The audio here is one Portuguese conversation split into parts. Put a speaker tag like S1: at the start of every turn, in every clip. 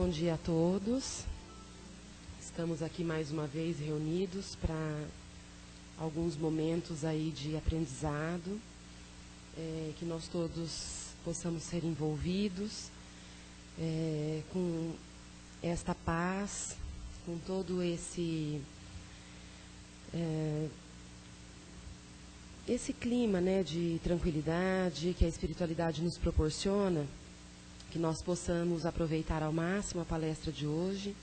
S1: Bom dia a todos. Estamos aqui mais uma vez reunidos para alguns momentos aí de aprendizado, que nós todos possamos ser envolvidos com esta paz, com todo esse clima, né, de tranquilidade que a espiritualidade nos proporciona, que nós possamos aproveitar ao máximo a palestra de hoje,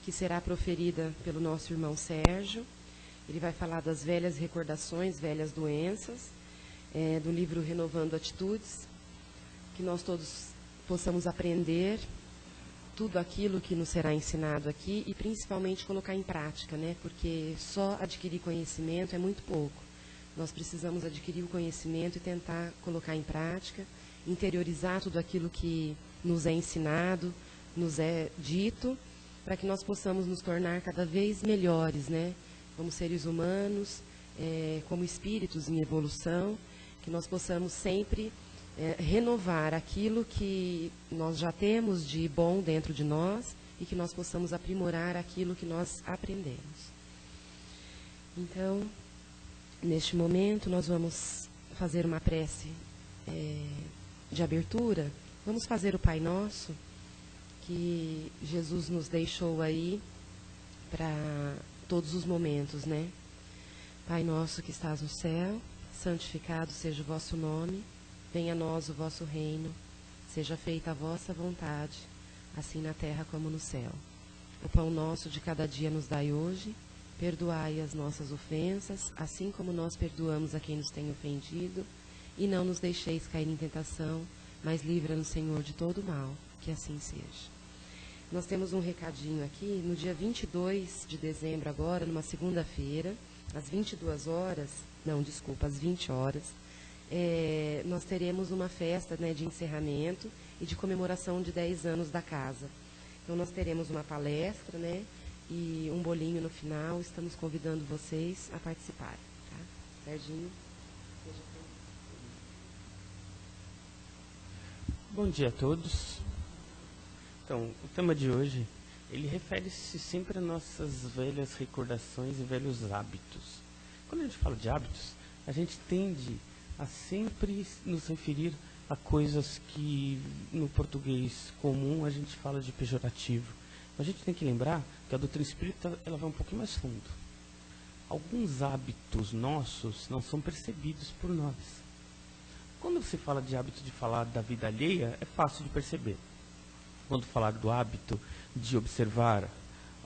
S1: que será proferida pelo nosso irmão Sérgio. Ele vai falar das velhas recordações, velhas doenças, do livro Renovando Atitudes, que nós todos possamos aprender tudo aquilo que nos será ensinado aqui e principalmente colocar em prática, né? Porque só adquirir conhecimento é muito pouco. Nós precisamos adquirir o conhecimento e tentar colocar em prática, interiorizar tudo aquilo que nos é ensinado, nos é dito, para que nós possamos nos tornar cada vez melhores, né? Como seres humanos, como espíritos em evolução, que nós possamos sempre renovar aquilo que nós já temos de bom dentro de nós e que nós possamos aprimorar aquilo que nós aprendemos. Então, neste momento, nós vamos fazer uma prece de abertura. Vamos fazer o Pai Nosso, que Jesus nos deixou aí para todos os momentos, né? Pai nosso que estás no céu, santificado seja o vosso nome, venha a nós o vosso reino, seja feita a vossa vontade, assim na terra como no céu. O pão nosso de cada dia nos dai hoje, perdoai as nossas ofensas, assim como nós perdoamos a quem nos tem ofendido, e não nos deixeis cair em tentação, mas livra-nos, Senhor, de todo mal, que assim seja. Nós temos um recadinho aqui, no dia 22 de dezembro agora, numa segunda-feira, às 22 horas, não, desculpa, às 20 horas, nós teremos uma festa, né, de encerramento e de comemoração de 10 anos da casa. Então nós teremos uma palestra, né, e um bolinho no final, estamos convidando vocês a participarem. Tá? Serginho?
S2: Bom dia a todos. Então, o tema de hoje, ele refere-se sempre a nossas velhas recordações e velhos hábitos. Quando a gente fala de hábitos, a gente tende a sempre nos referir a coisas que no português comum a gente fala de pejorativo. A gente tem que lembrar que a doutrina espírita ela vai um pouquinho mais fundo. Alguns hábitos nossos não são percebidos por nós. Quando se fala de hábito de falar da vida alheia, é fácil de perceber. Quando falar do hábito de observar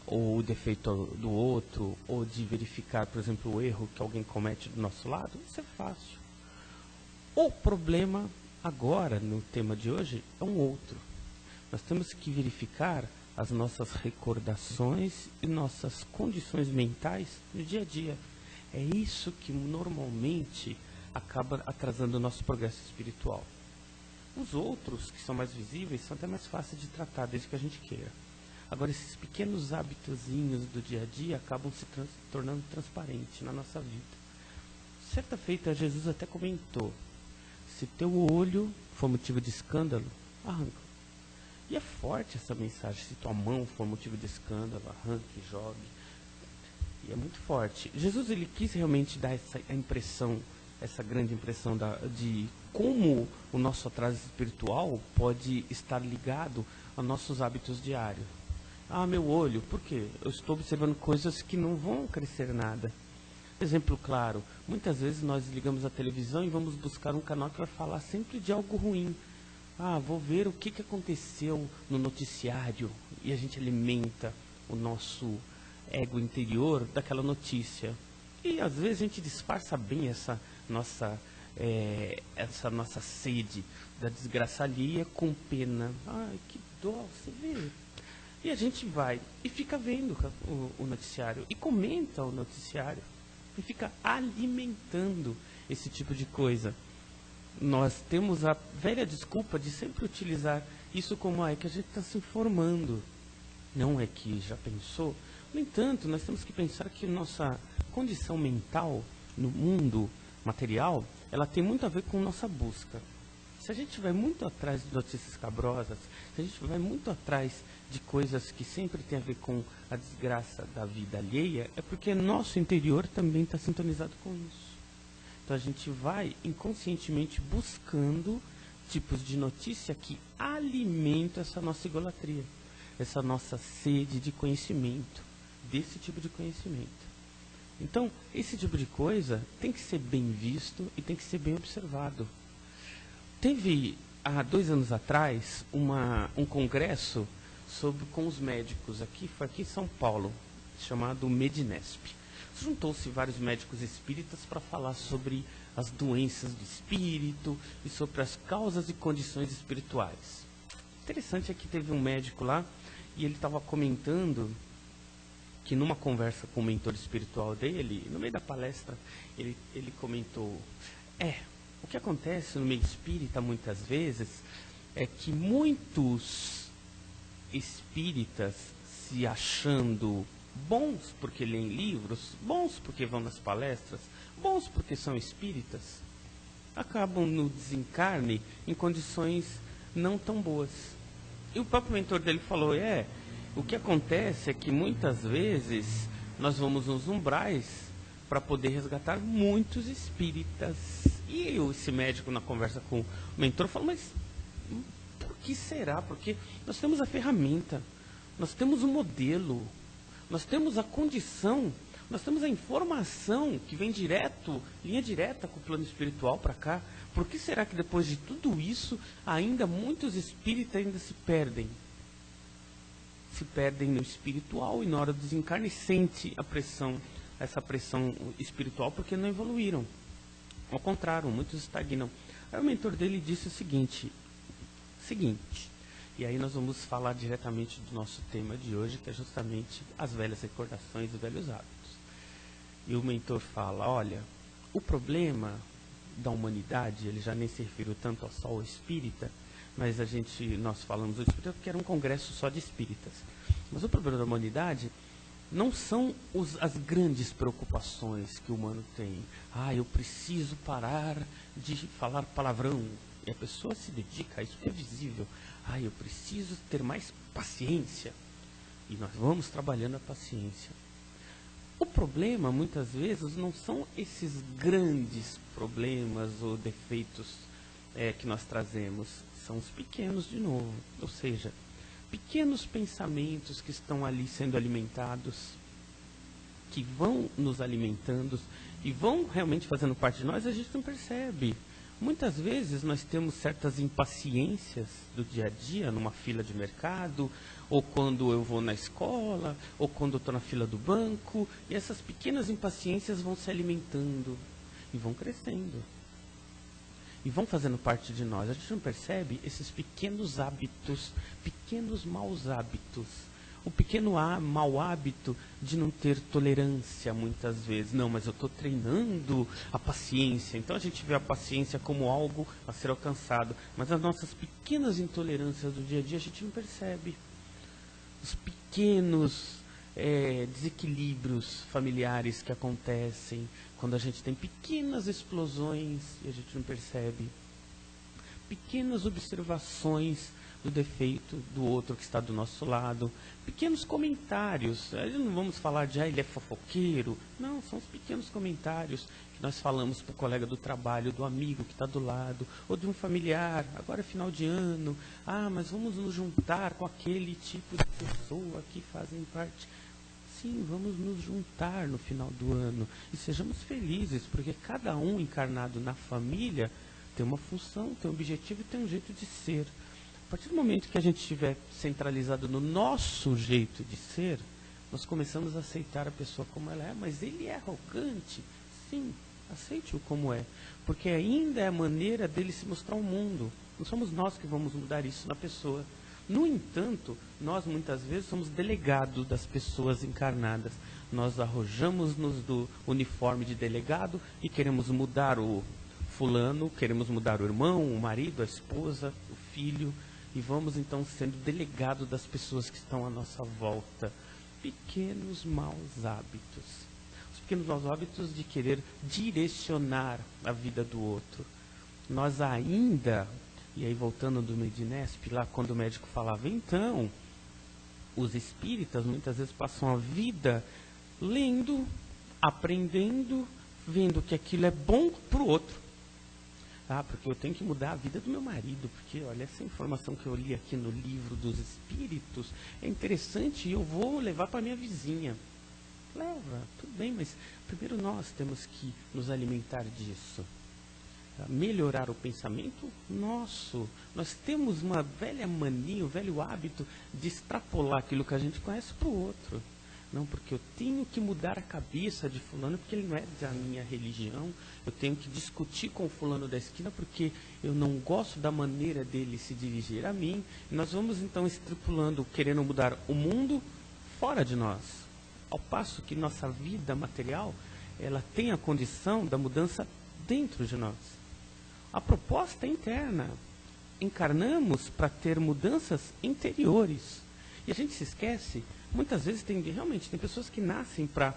S2: o defeito do outro, ou de verificar, por exemplo, o erro que alguém comete do nosso lado, isso é fácil. O problema agora, no tema de hoje, é um outro. Nós temos que verificar as nossas recordações e nossas condições mentais no dia a dia. É isso que normalmente acaba atrasando o nosso progresso espiritual. Os outros, que são mais visíveis, são até mais fáceis de tratar, desde que a gente queira. Agora, esses pequenos hábitozinhos do dia a dia acabam se tornando transparentes na nossa vida. Certa feita, Jesus até comentou, se teu olho for motivo de escândalo, arranca. E é forte essa mensagem, se tua mão for motivo de escândalo, arranque, jogue. E é muito forte. Jesus, ele quis realmente dar essa impressão, essa grande impressão de como o nosso atraso espiritual pode estar ligado aos nossos hábitos diários. Ah, meu olho, por quê? Eu estou observando coisas que não vão crescer nada. Exemplo claro, muitas vezes nós ligamos a televisão e vamos buscar um canal que vai falar sempre de algo ruim. Ah, vou ver o que aconteceu no noticiário, e a gente alimenta o nosso ego interior daquela notícia. E às vezes a gente disfarça bem essa nossa sede da desgraça alheia com pena. Ai, que dó, você vê. E a gente vai e fica vendo o noticiário e comenta o noticiário e fica alimentando esse tipo de coisa. Nós temos a velha desculpa de sempre utilizar isso como que a gente está se informando. Não é que já pensou? No entanto, nós temos que pensar que nossa condição mental no mundo material, ela tem muito a ver com nossa busca. Se a gente vai muito atrás de notícias cabrosas, se a gente vai muito atrás de coisas que sempre tem a ver com a desgraça da vida alheia, é porque nosso interior também está sintonizado com isso. Então a gente vai inconscientemente buscando tipos de notícia que alimentam essa nossa idolatria, essa nossa sede de conhecimento, desse tipo de conhecimento. Então, esse tipo de coisa tem que ser bem visto e tem que ser bem observado. Teve, há 2 anos atrás, um congresso com os médicos foi aqui em São Paulo, chamado Medinesp. Juntou-se vários médicos espíritas para falar sobre as doenças do espírito e sobre as causas e condições espirituais. Interessante é que teve um médico lá e ele estava comentando que numa conversa com o mentor espiritual dele, no meio da palestra, ele comentou, o que acontece no meio espírita muitas vezes é que muitos espíritas se achando bons porque leem livros, bons porque vão nas palestras, bons porque são espíritas, acabam no desencarne em condições não tão boas. E o próprio mentor dele falou, o que acontece é que muitas vezes nós vamos nos umbrais para poder resgatar muitos espíritas. E esse médico, na conversa com o mentor, falou, mas por que será? Porque nós temos a ferramenta, nós temos o modelo, nós temos a condição, nós temos a informação que vem linha direta com o plano espiritual para cá. Por que será que depois de tudo isso, ainda muitos espíritas ainda se perdem? Se perdem no espiritual e na hora do desencarne sente essa pressão espiritual porque não evoluíram. Ao contrário, muitos estagnam. Aí o mentor dele disse o seguinte, e aí nós vamos falar diretamente do nosso tema de hoje, que é justamente as velhas recordações e velhos hábitos. E o mentor fala, olha, o problema da humanidade, ele já nem se referiu tanto só ao espírita, mas nós falamos do espírita porque era um congresso só de espíritas. Mas o problema da humanidade não são as grandes preocupações que o humano tem. Eu preciso parar de falar palavrão. E a pessoa se dedica a isso, que é visível. Eu preciso ter mais paciência. E nós vamos trabalhando a paciência. O problema, muitas vezes, não são esses grandes problemas ou defeitos que nós trazemos. São os pequenos de novo. Ou seja, pequenos pensamentos que estão ali sendo alimentados, que vão nos alimentando e vão realmente fazendo parte de nós, a gente não percebe. Muitas vezes nós temos certas impaciências do dia a dia, numa fila de mercado, ou quando eu vou na escola, ou quando eu estou na fila do banco, e essas pequenas impaciências vão se alimentando e vão crescendo. E vão fazendo parte de nós. A gente não percebe esses pequenos hábitos, pequenos maus hábitos. O pequeno mau hábito de não ter tolerância muitas vezes. Não, mas eu estou treinando a paciência. Então a gente vê a paciência como algo a ser alcançado. Mas as nossas pequenas intolerâncias do dia a dia a gente não percebe. Os pequenos desequilíbrios familiares que acontecem quando a gente tem pequenas explosões e a gente não percebe. Pequenas observações do defeito do outro que está do nosso lado, pequenos comentários. Não vamos falar de ele é fofoqueiro, não, são os pequenos comentários que nós falamos para o colega do trabalho, do amigo que está do lado, ou de um familiar, agora é final de ano, mas vamos nos juntar com aquele tipo de pessoa que fazem parte. Sim, vamos nos juntar no final do ano e sejamos felizes, porque cada um encarnado na família tem uma função, tem um objetivo e tem um jeito de ser. A partir do momento que a gente estiver centralizado no nosso jeito de ser, nós começamos a aceitar a pessoa como ela é. Mas ele é arrogante? Sim, aceite-o como é. Porque ainda é a maneira dele se mostrar ao mundo. Não somos nós que vamos mudar isso na pessoa. No entanto, nós muitas vezes somos delegados das pessoas encarnadas. Nós arrojamos-nos do uniforme de delegado e queremos mudar o fulano, queremos mudar o irmão, o marido, a esposa, o filho. E vamos então sendo delegados das pessoas que estão à nossa volta. Pequenos maus hábitos. Os pequenos maus hábitos de querer direcionar a vida do outro. Nós ainda E aí, voltando do Medinesp, lá quando o médico falava, então, os espíritas muitas vezes passam a vida lendo, aprendendo, vendo que aquilo é bom para o outro. Ah, porque eu tenho que mudar a vida do meu marido, porque olha, essa informação que eu li aqui no livro dos espíritos é interessante e eu vou levar para minha vizinha. Leva, tudo bem, mas primeiro nós temos que nos alimentar disso. Melhorar o pensamento nosso. Nós temos uma velha mania, um velho hábito de extrapolar aquilo que a gente conhece para o outro. Não, porque eu tenho que mudar a cabeça de fulano, porque ele não é da minha religião. Eu tenho que discutir com o fulano da esquina, porque eu não gosto da maneira dele se dirigir a mim. E nós vamos então estipulando, querendo mudar o mundo fora de nós. Ao passo que nossa vida material, ela tem a condição da mudança dentro de nós. A proposta é interna. Encarnamos para ter mudanças interiores. E a gente se esquece, muitas vezes realmente tem pessoas que nascem para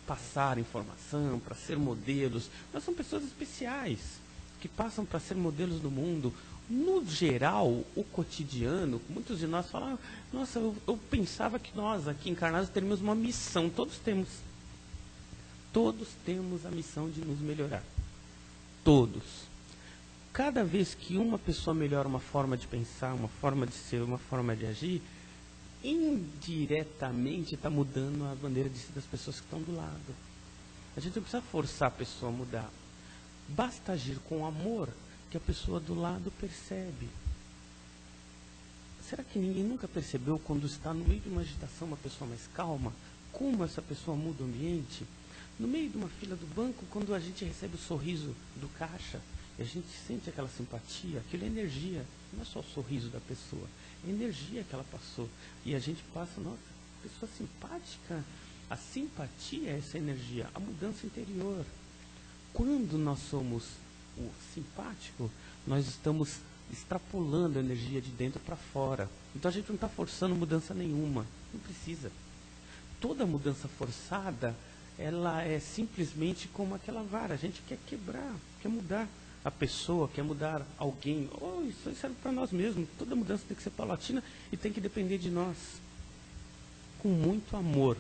S2: passar informação, para ser modelos, mas são pessoas especiais, que passam para ser modelos do mundo. No geral, o cotidiano, muitos de nós falam, nossa, eu pensava que nós aqui encarnados teríamos uma missão, todos temos a missão de nos melhorar, todos. Cada vez que uma pessoa melhora uma forma de pensar, uma forma de ser, uma forma de agir, indiretamente está mudando a maneira de ser das pessoas que estão do lado. A gente não precisa forçar a pessoa a mudar. Basta agir com amor que a pessoa do lado percebe. Será que ninguém nunca percebeu quando está no meio de uma agitação, uma pessoa mais calma, como essa pessoa muda o ambiente? No meio de uma fila do banco, quando a gente recebe o sorriso do caixa, e a gente sente aquela simpatia, aquela energia, não é só o sorriso da pessoa, é a energia que ela passou. E a gente passa, nossa, pessoa simpática. A simpatia é essa energia, a mudança interior. Quando nós somos o simpático, nós estamos extrapolando a energia de dentro para fora. Então a gente não está forçando mudança nenhuma, não precisa. Toda mudança forçada, ela é simplesmente como aquela vara, a gente quer quebrar, quer mudar a pessoa, quer mudar alguém. Isso serve para nós mesmos. Toda mudança tem que ser paulatina e tem que depender de nós. Com muito amor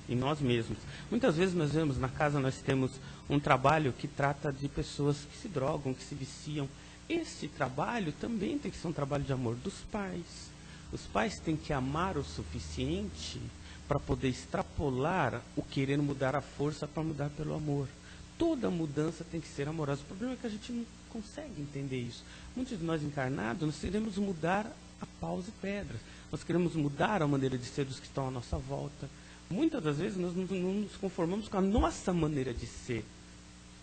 S2: em nós mesmos. Muitas vezes nós vemos, na casa nós temos um trabalho que trata de pessoas que se drogam, que se viciam. Esse trabalho também tem que ser um trabalho de amor dos pais. Os pais têm que amar o suficiente para poder extrapolar o querer mudar a força para mudar pelo amor. Toda mudança tem que ser amorosa. O problema é que a gente não consegue entender isso. Muitos de nós encarnados, nós queremos mudar a paus e pedras. Nós queremos mudar a maneira de ser dos que estão à nossa volta. Muitas das vezes nós não nos conformamos com a nossa maneira de ser.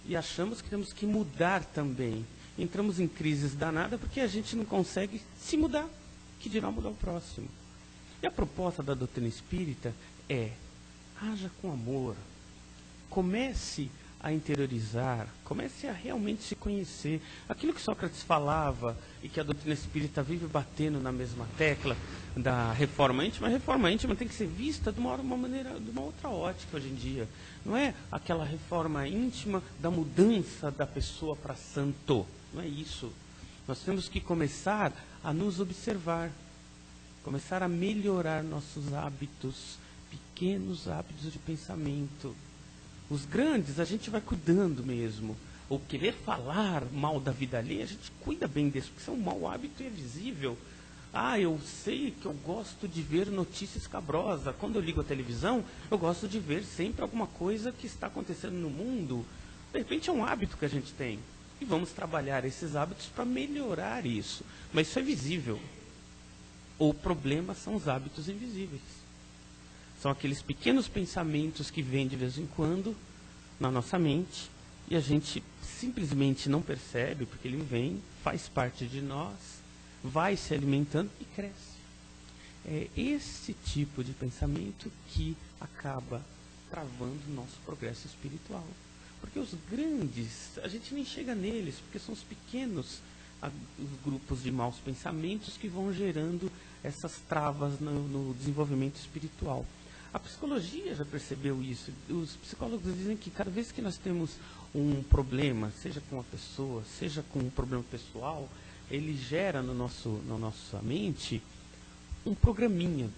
S2: E achamos que temos que mudar também. Entramos em crises danadas porque a gente não consegue se mudar, que dirá mudar o próximo. E a proposta da doutrina espírita é: haja com amor. Comece a interiorizar, comece a realmente se conhecer. Aquilo que Sócrates falava e que a doutrina espírita vive batendo na mesma tecla da reforma íntima, a reforma íntima tem que ser vista de uma maneira, de uma outra ótica hoje em dia. Não é aquela reforma íntima da mudança da pessoa para santo. Não é isso. Nós temos que começar a nos observar, começar a melhorar nossos hábitos, pequenos hábitos de pensamento. Os grandes a gente vai cuidando mesmo. Ou querer falar mal da vida alheia, a gente cuida bem disso, porque isso é um mau hábito e é visível. Eu sei que eu gosto de ver notícias escabrosas. Quando eu ligo a televisão, eu gosto de ver sempre alguma coisa que está acontecendo no mundo. De repente é um hábito que a gente tem. E vamos trabalhar esses hábitos para melhorar isso. Mas isso é visível. O problema são os hábitos invisíveis. São aqueles pequenos pensamentos que vêm de vez em quando na nossa mente e a gente simplesmente não percebe porque ele vem, faz parte de nós, vai se alimentando e cresce. É esse tipo de pensamento que acaba travando o nosso progresso espiritual. Porque os grandes, a gente nem chega neles, porque são os pequenos os grupos de maus pensamentos que vão gerando essas travas no desenvolvimento espiritual. A psicologia já percebeu isso. Os psicólogos dizem que cada vez que nós temos um problema, seja com uma pessoa, seja com um problema pessoal, ele gera na nossa mente um programinha.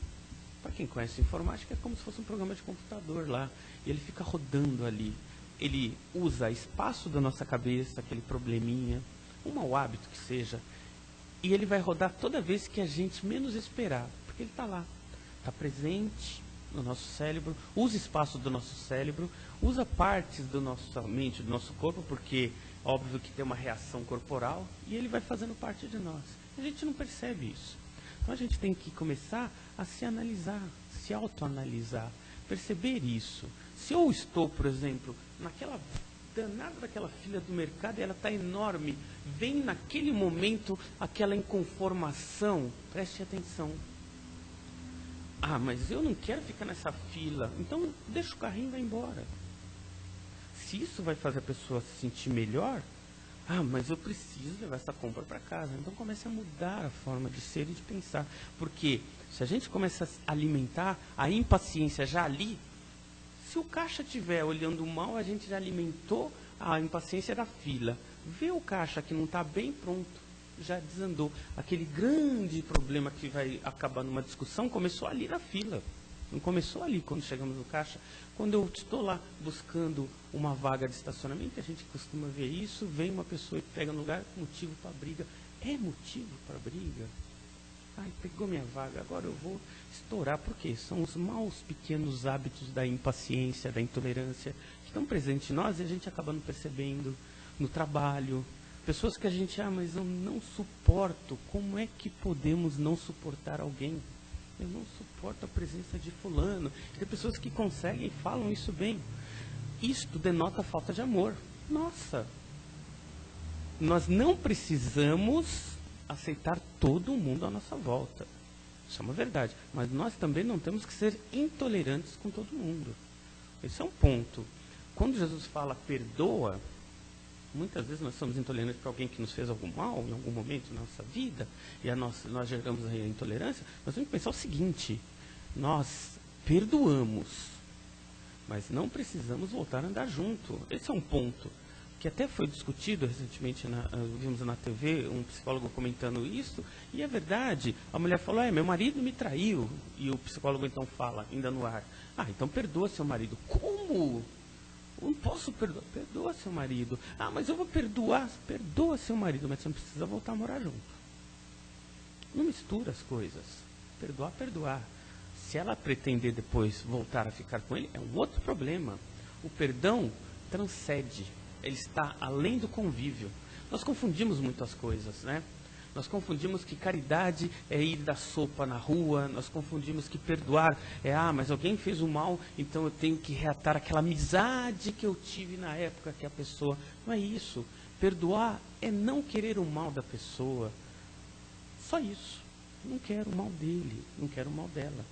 S2: Para quem conhece informática, é como se fosse um programa de computador lá. E ele fica rodando ali. Ele usa espaço da nossa cabeça, aquele probleminha, um mau hábito que seja, e ele vai rodar toda vez que a gente menos esperar, porque ele está lá, está presente no nosso cérebro, usa espaço do nosso cérebro, usa partes da nossa mente, do nosso corpo, porque óbvio que tem uma reação corporal, e ele vai fazendo parte de nós. A gente não percebe isso. Então a gente tem que começar a se analisar, se autoanalisar, perceber isso. Se eu estou, por exemplo, naquela danada daquela fila do mercado, ela está enorme, vem naquele momento aquela inconformação, preste atenção. Ah, mas eu não quero ficar nessa fila, então deixa o carrinho e vai embora. Se isso vai fazer a pessoa se sentir melhor, ah, mas eu preciso levar essa compra para casa. Então comece a mudar a forma de ser e de pensar. Porque se a gente começa a alimentar a impaciência já ali, se o caixa estiver olhando mal, a gente já alimentou a impaciência da fila. Vê o caixa que não está bem, pronto, já desandou. Aquele grande problema que vai acabar numa discussão começou ali na fila. Não começou ali quando chegamos no caixa. Quando eu estou lá buscando uma vaga de estacionamento, a gente costuma ver isso, vem uma pessoa e pega no lugar, motivo para briga. É motivo para briga? Ai, pegou minha vaga, agora eu vou estourar. Por quê? São os maus pequenos hábitos da impaciência, da intolerância, que estão presentes em nós e a gente acaba não percebendo no trabalho. Pessoas que a gente, mas eu não suporto. Como é que podemos não suportar alguém? Eu não suporto a presença de fulano. Tem pessoas que conseguem e falam isso bem. Isto denota falta de amor. Nossa! Nós não precisamos aceitar todo mundo à nossa volta. Isso é uma verdade. Mas nós também não temos que ser intolerantes com todo mundo. Esse é um ponto. Quando Jesus fala perdoa, muitas vezes nós somos intolerantes para alguém que nos fez algum mal, em algum momento da nossa vida, e nós geramos a intolerância. Nós temos que pensar o seguinte: nós perdoamos, mas não precisamos voltar a andar junto. Esse é um ponto que até foi discutido recentemente, vimos na TV um psicólogo comentando isso, e é verdade. A mulher falou, meu marido me traiu, e o psicólogo então fala, ainda no ar, então perdoa seu marido. Como? Eu não posso perdoar. Perdoa seu marido. Mas eu vou perdoar. Perdoa seu marido, mas você não precisa voltar a morar junto. Não mistura as coisas. Perdoar, perdoar. Se ela pretender depois voltar a ficar com ele, é um outro problema. O perdão transcende. Ele está além do convívio. Nós confundimos muitas coisas, né? Nós confundimos que caridade é ir dar sopa na rua, nós confundimos que perdoar é, mas alguém fez o mal, então eu tenho que reatar aquela amizade que eu tive na época que a pessoa... Não é isso. Perdoar é não querer o mal da pessoa. Só isso. Não quero o mal dele, não quero o mal dela.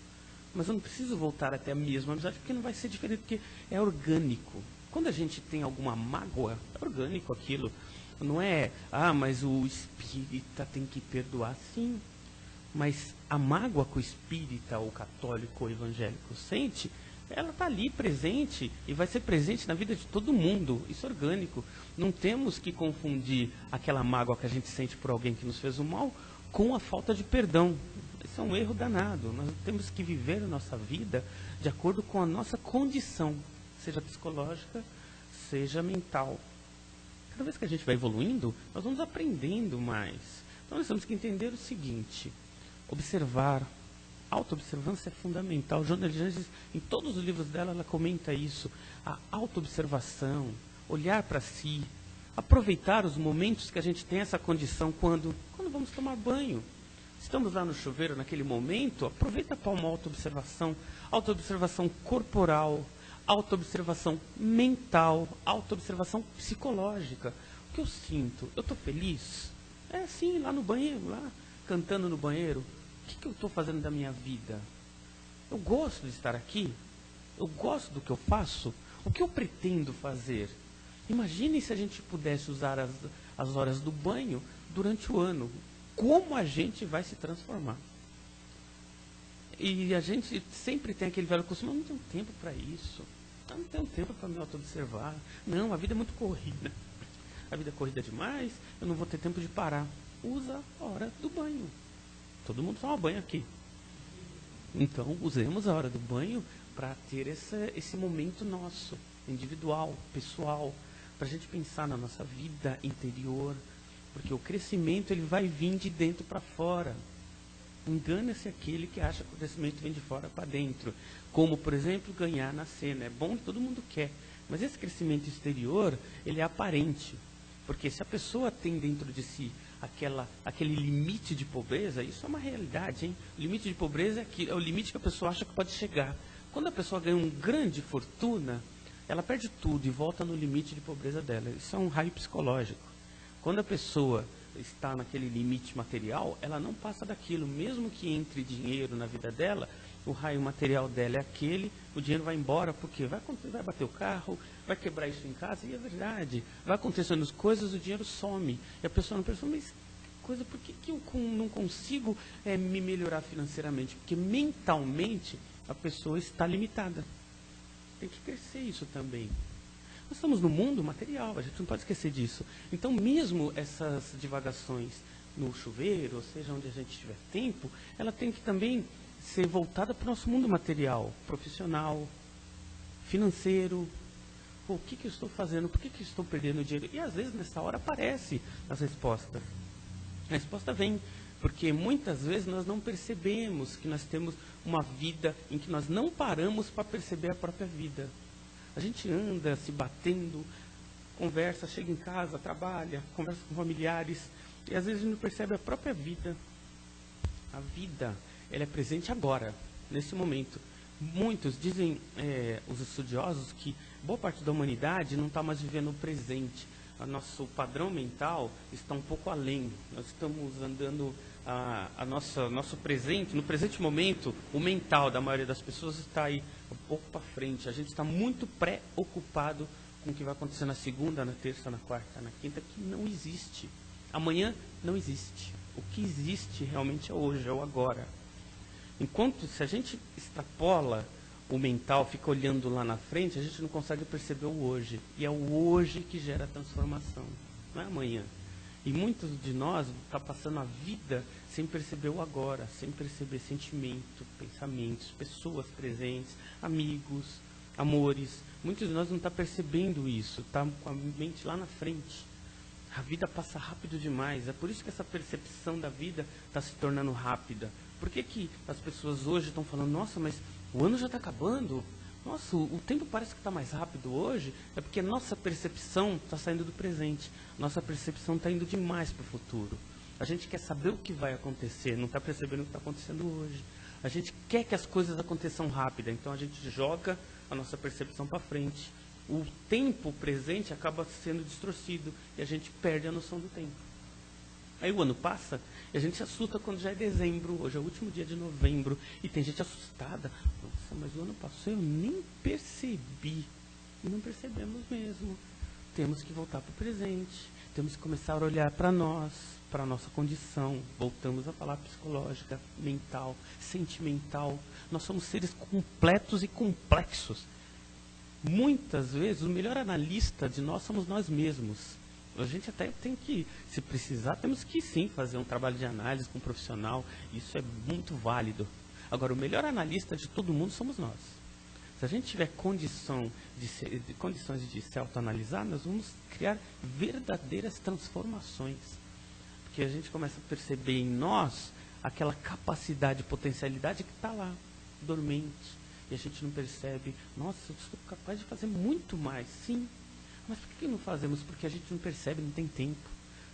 S2: Mas eu não preciso voltar até a mesma amizade, porque não vai ser diferente, porque é orgânico. Quando a gente tem alguma mágoa, é orgânico aquilo. Não é, mas o espírita tem que perdoar, sim. Mas a mágoa que o espírita, ou católico, ou evangélico sente, ela está ali presente e vai ser presente na vida de todo mundo. Isso é orgânico. Não temos que confundir aquela mágoa que a gente sente por alguém que nos fez o mal com a falta de perdão. Esse é um erro danado. Nós temos que viver a nossa vida de acordo com a nossa condição, seja psicológica, seja mental. Cada vez que a gente vai evoluindo, nós vamos aprendendo mais. Então nós temos que entender o seguinte: observar, autoobservância é fundamental. Joana de Anjos, em todos os livros dela, ela comenta isso. A autoobservação, olhar para si, aproveitar os momentos que a gente tem essa condição quando vamos tomar banho. Estamos lá no chuveiro naquele momento, aproveita para uma autoobservação, autoobservação corporal, autoobservação mental, autoobservação psicológica. O que eu sinto? Eu estou feliz? É assim, lá no banheiro, lá cantando no banheiro. O que eu estou fazendo da minha vida? Eu gosto de estar aqui? Eu gosto do que eu faço? O que eu pretendo fazer? Imagine se a gente pudesse usar as horas do banho durante o ano. Como a gente vai se transformar? E a gente sempre tem aquele velho costume, eu não tenho tempo para isso. Eu não tenho tempo para me auto-observar. Não, a vida é muito corrida. A vida é corrida demais, eu não vou ter tempo de parar. Usa a hora do banho. Todo mundo toma banho aqui. Então, usemos a hora do banho para ter esse momento nosso, individual, pessoal, para a gente pensar na nossa vida interior, porque o crescimento ele vai vir de dentro para fora. Engana-se aquele que acha que o crescimento vem de fora para dentro. Como, por exemplo, ganhar na cena. É bom que todo mundo quer, mas esse crescimento exterior, ele é aparente. Porque se a pessoa tem dentro de si aquele limite de pobreza, isso é uma realidade, hein? O limite de pobreza é o limite que a pessoa acha que pode chegar. Quando a pessoa ganha uma grande fortuna, ela perde tudo e volta no limite de pobreza dela. Isso é um raio psicológico. Quando a pessoa está naquele limite material, ela não passa daquilo. Mesmo que entre dinheiro na vida dela, o raio material dela é aquele, o dinheiro vai embora, porque vai bater o carro, vai quebrar isso em casa, e é verdade. Vai acontecendo as coisas, o dinheiro some. E a pessoa não pensa, mas coisa, por que eu não consigo me melhorar financeiramente? Porque mentalmente a pessoa está limitada. Tem que crescer isso também. Nós estamos no mundo material, a gente não pode esquecer disso. Então, mesmo essas divagações no chuveiro, ou seja, onde a gente tiver tempo, ela tem que também ser voltada para o nosso mundo material, profissional, financeiro. Pô, o que eu estou fazendo? Por que eu estou perdendo dinheiro? E às vezes nessa hora aparece as respostas. A resposta vem, porque muitas vezes nós não percebemos que nós temos uma vida em que nós não paramos para perceber a própria vida. A gente anda se batendo, conversa, chega em casa, trabalha, conversa com familiares, e às vezes a gente não percebe a própria vida. A vida, ela é presente agora, nesse momento. Muitos dizem, os estudiosos, que boa parte da humanidade não está mais vivendo o presente. O nosso padrão mental está um pouco além. Nós estamos andando nosso presente, no presente momento, o mental da maioria das pessoas está aí um pouco para frente. A gente está muito preocupado com o que vai acontecer na segunda, na terça, na quarta, na quinta, que não existe. Amanhã não existe. O que existe realmente é hoje, é o agora. Enquanto, se a gente extrapola o mental, fica olhando lá na frente, a gente não consegue perceber o hoje. E é o hoje que gera a transformação, não é amanhã. E muitos de nós estão passando a vida sem perceber o agora, sem perceber sentimento, pensamentos, pessoas presentes, amigos, amores. Muitos de nós não estão percebendo isso, está com a mente lá na frente. A vida passa rápido demais, é por isso que essa percepção da vida está se tornando rápida. Por que as pessoas hoje estão falando, nossa, mas o ano já está acabando? Nossa, o tempo parece que está mais rápido hoje. É porque a nossa percepção está saindo do presente. Nossa percepção está indo demais para o futuro. A gente quer saber o que vai acontecer, não está percebendo o que está acontecendo hoje. A gente quer que as coisas aconteçam rápido, então a gente joga a nossa percepção para frente. O tempo presente acaba sendo distorcido e a gente perde a noção do tempo. Aí o ano passa e a gente se assusta quando já é dezembro, hoje é o último dia de novembro, e tem gente assustada. Nossa, mas o ano passou, eu nem percebi. E não percebemos mesmo. Temos que voltar para o presente, temos que começar a olhar para nós, para a nossa condição. Voltamos a falar psicológica, mental, sentimental. Nós somos seres completos e complexos. Muitas vezes, o melhor analista de nós somos nós mesmos. A gente até tem que, se precisar, temos que sim fazer um trabalho de análise com um profissional. Isso é muito válido. Agora, o melhor analista de todo mundo somos nós. Se a gente tiver condições de se autoanalisar, nós vamos criar verdadeiras transformações. Porque a gente começa a perceber em nós aquela capacidade, potencialidade que está lá, dormente. E a gente não percebe, nossa, eu estou capaz de fazer muito mais, sim. Mas por que não fazemos? Porque a gente não percebe, não tem tempo.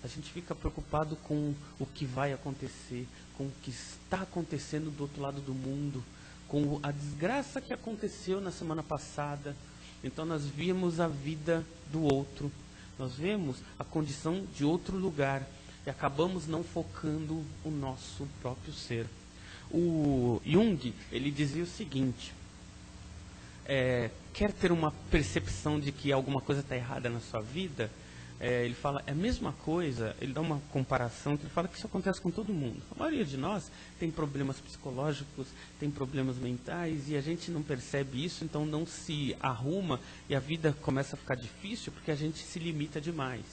S2: A gente fica preocupado com o que vai acontecer, com o que está acontecendo do outro lado do mundo, com a desgraça que aconteceu na semana passada. Então nós vimos a vida do outro, nós vemos a condição de outro lugar e acabamos não focando o nosso próprio ser. O Jung, ele dizia o seguinte, quer ter uma percepção de que alguma coisa está errada na sua vida, ele fala, é a mesma coisa, ele dá uma comparação, que ele fala que isso acontece com todo mundo. A maioria de nós tem problemas psicológicos, tem problemas mentais, e a gente não percebe isso, então não se arruma, e a vida começa a ficar difícil, porque a gente se limita demais.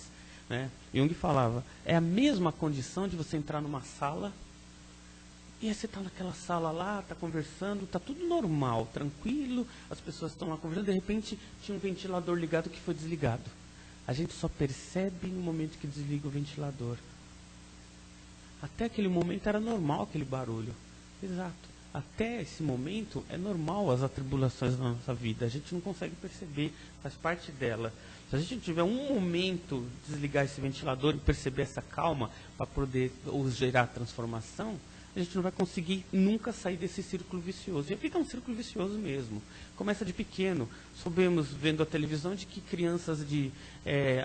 S2: Né? Jung falava, é a mesma condição de você entrar numa sala, e aí você está naquela sala lá, está conversando, está tudo normal, tranquilo, as pessoas estão lá conversando, de repente tinha um ventilador ligado que foi desligado. A gente só percebe no momento que desliga o ventilador. Até aquele momento era normal aquele barulho. Exato. Até esse momento é normal as atribulações da nossa vida. A gente não consegue perceber, faz parte dela. Se a gente tiver um momento de desligar esse ventilador e perceber essa calma para poder gerar transformação, a gente não vai conseguir nunca sair desse círculo vicioso. E a vida é um círculo vicioso mesmo. Começa de pequeno. Soubemos, vendo a televisão, de que crianças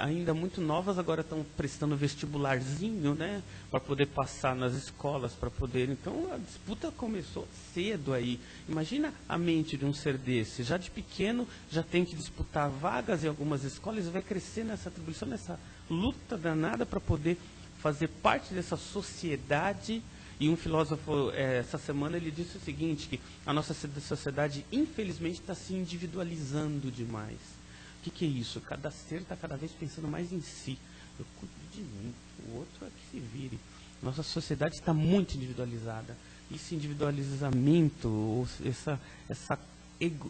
S2: ainda muito novas agora estão prestando vestibularzinho, né? Para poder passar nas escolas, para poder... Então, a disputa começou cedo aí. Imagina a mente de um ser desse. Já de pequeno, já tem que disputar vagas em algumas escolas e vai crescer nessa atribuição, nessa luta danada para poder fazer parte dessa sociedade. E um filósofo, essa semana, ele disse o seguinte, que a nossa sociedade, infelizmente, está se individualizando demais. O que é isso? Cada ser está cada vez pensando mais em si. Eu cuido de mim, o outro é que se vire. Nossa sociedade está muito individualizada. Esse individualizamento,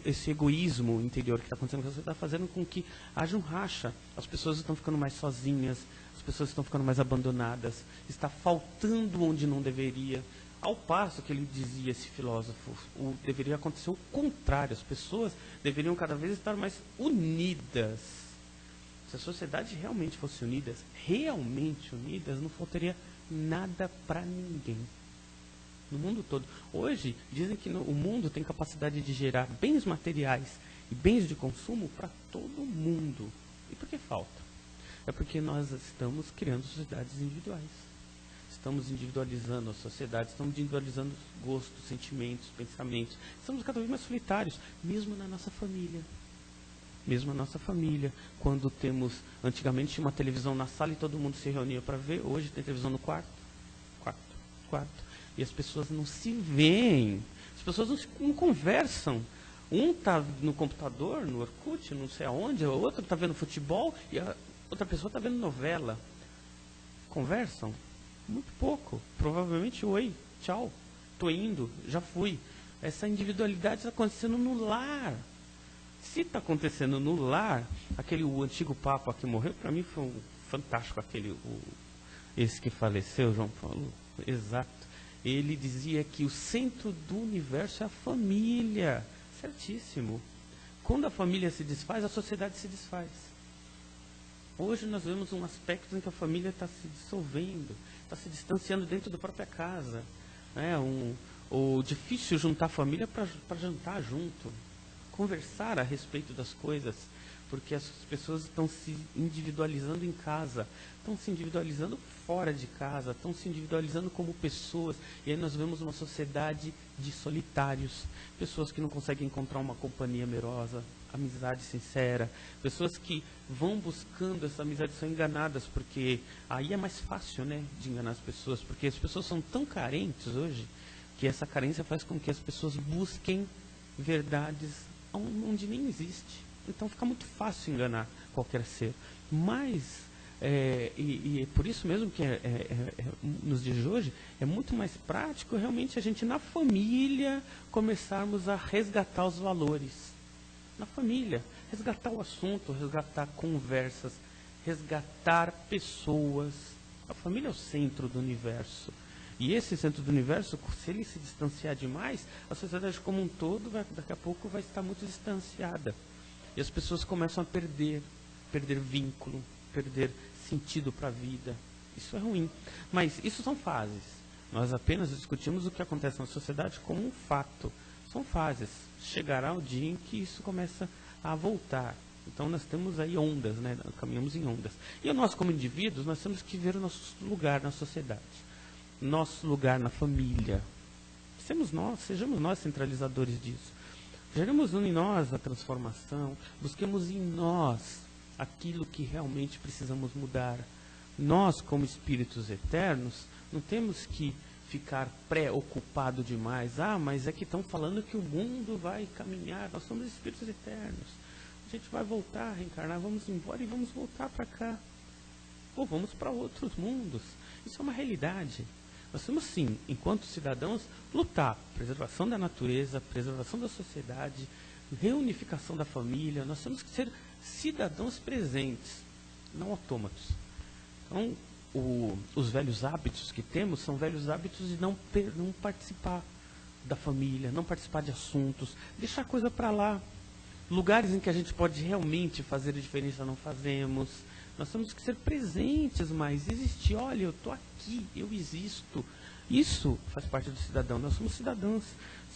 S2: esse egoísmo interior que está acontecendo, você está fazendo com que haja um racha. As pessoas estão ficando mais sozinhas, as pessoas estão ficando mais abandonadas, está faltando onde não deveria. Ao passo que ele dizia, esse filósofo, deveria acontecer o contrário, as pessoas deveriam cada vez estar mais unidas. Se a sociedade realmente fosse unida, não faltaria nada para ninguém. No mundo todo. Hoje, dizem que o mundo tem capacidade de gerar bens materiais e bens de consumo para todo mundo. E por que falta? É porque nós estamos criando sociedades individuais. Estamos individualizando a sociedade, estamos individualizando gostos, sentimentos, pensamentos. Estamos cada vez mais solitários, mesmo na nossa família. Mesmo na nossa família. Quando temos, antigamente tinha uma televisão na sala e todo mundo se reunia para ver, hoje tem televisão no quarto. E as pessoas não se veem, as pessoas não conversam. Um está no computador, no Orkut, não sei aonde, o outro está vendo futebol e a outra pessoa está vendo novela. Conversam? Muito pouco. Provavelmente, oi, tchau, estou indo, já fui. Essa individualidade está acontecendo no lar. Se está acontecendo no lar, o antigo Papa que morreu, para mim foi fantástico, esse que faleceu, João Paulo, exato. Ele dizia que o centro do universo é a família. Certíssimo. Quando a família se desfaz, a sociedade se desfaz. Hoje nós vemos um aspecto em que a família está se dissolvendo, está se distanciando dentro da própria casa. O difícil juntar a família para jantar junto, conversar a respeito das coisas, porque as pessoas estão se individualizando em casa, estão se individualizando fora de casa, estão se individualizando como pessoas, e aí nós vemos uma sociedade de solitários, pessoas que não conseguem encontrar uma companhia amorosa, amizade sincera, pessoas que vão buscando essa amizade, são enganadas, porque aí é mais fácil, né, de enganar as pessoas, porque as pessoas são tão carentes hoje, que essa carência faz com que as pessoas busquem verdades onde nem existe. Então fica muito fácil enganar qualquer ser. Mas, e por isso mesmo que nos dias de hoje, é muito mais prático realmente a gente na família começarmos a resgatar os valores. Na família, resgatar o assunto, resgatar conversas, resgatar pessoas. A família é o centro do universo. E esse centro do universo, se ele se distanciar demais, a sociedade como um todo, daqui a pouco vai estar muito distanciada. E as pessoas começam a perder vínculo, perder sentido para a vida. Isso é ruim. Mas isso são fases. Nós apenas discutimos o que acontece na sociedade como um fato. São fases. Chegará o dia em que isso começa a voltar. Então nós temos aí ondas, né? Caminhamos em ondas. E nós como indivíduos, nós temos que ver o nosso lugar na sociedade. Nosso lugar na família. Sejamos nós centralizadores disso. Geremos em nós a transformação, busquemos em nós aquilo que realmente precisamos mudar. Nós, como espíritos eternos, não temos que ficar preocupado demais. Mas é que estão falando que o mundo vai caminhar, nós somos espíritos eternos. A gente vai voltar a reencarnar, vamos embora e vamos voltar para cá. Ou vamos para outros mundos. Isso é uma realidade. Nós temos sim, enquanto cidadãos, lutar. Preservação da natureza, preservação da sociedade, reunificação da família. Nós temos que ser cidadãos presentes, não autômatos. Então, os velhos hábitos que temos são velhos hábitos de não participar da família, não participar de assuntos, deixar a coisa para lá. Lugares em que a gente pode realmente fazer a diferença, não fazemos. Nós temos que ser presentes, mas existir. Olha, eu estou aqui, eu existo. Isso faz parte do cidadão. Nós somos cidadãos,